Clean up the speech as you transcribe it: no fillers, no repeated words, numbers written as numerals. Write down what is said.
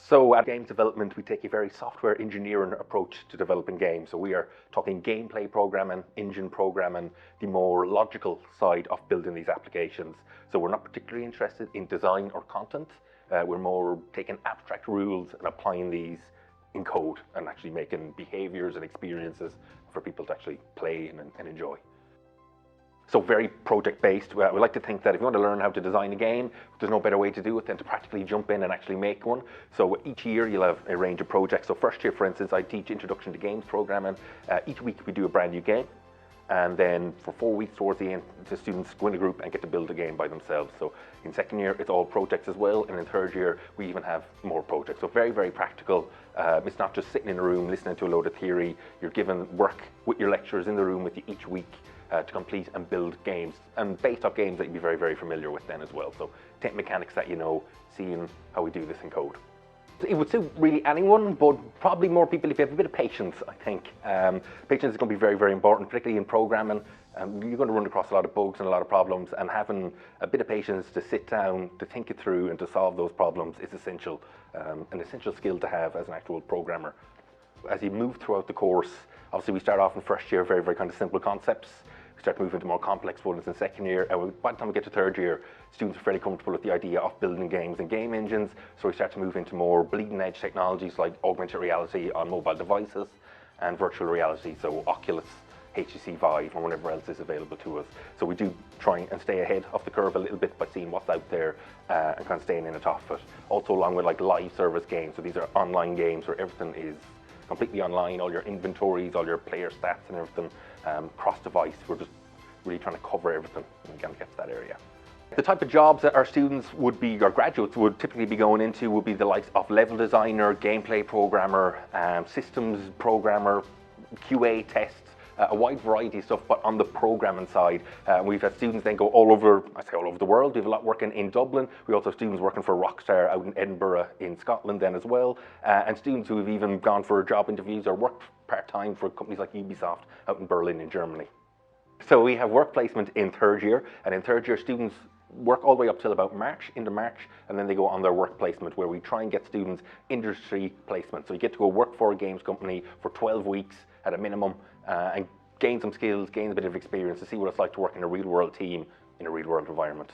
So at games development, we take a very software engineering approach to developing games. So we are talking gameplay programming, engine programming, the more logical side of building these applications. So we're not particularly interested in design or content. We're more taking abstract rules and applying these in code and actually making behaviors and experiences for people to actually play and enjoy. So very project-based. We like to think that if you want to learn how to design a game, there's no better way to do it than to practically jump in and actually make one. So each year you'll have a range of projects. So first year, for instance, I teach Introduction to Games programming. Each week we do a brand new game. And then for 4 weeks towards the end, the students go in a group and get to build a game by themselves. So in second year, it's all projects as well. And in third year, we even have more projects. So very, very practical. It's not just sitting in a room listening to a load of theory. You're given work with your lecturers in the room with you each week to complete and build games. And based off games that you'd be very, very familiar with then as well. So tech mechanics that you know, seeing how we do this in code. It would suit really anyone, but probably more people if you have a bit of patience, I think. Patience is going to be very, very important, particularly in programming. You're going to run across a lot of bugs and a lot of problems, and having a bit of patience to sit down, to think it through, and to solve those problems is essential, an essential skill to have as an actual programmer. As you move throughout the course, obviously we start off in first year, very, very kind of simple concepts. We start moving to more complex ones in second year, and by the time we get to third year, students are fairly comfortable with the idea of building games and game engines, so we start to move into more bleeding edge technologies like augmented reality on mobile devices and virtual reality, so Oculus, HTC Vive, or whatever else is available to us. So we do try and stay ahead of the curve a little bit by seeing what's out there and kind of staying in the top of it. Also along with like live service games, so these are online games where everything is completely online, all your inventories, all your player stats and everything, cross-device. We're just really trying to cover everything and get to that area. The type of jobs that our students would be, or graduates would typically be going into would be the likes of level designer, gameplay programmer, systems programmer, QA tests, a wide variety of stuff, but on the programming side. We've had students then go all over, I say all over the world. We have a lot working in Dublin. We also have students working for Rockstar out in Edinburgh in Scotland then as well. And students who have even gone for job interviews or worked part-time for companies like Ubisoft out in Berlin in Germany. So we have work placement in third year, and in third year students work all the way up till about into March, and then they go on their work placement where we try and get students industry placement. So you get to go work for a games company for 12 weeks at a minimum and gain some skills, gain a bit of experience to see what it's like to work in a real world team in a real world environment.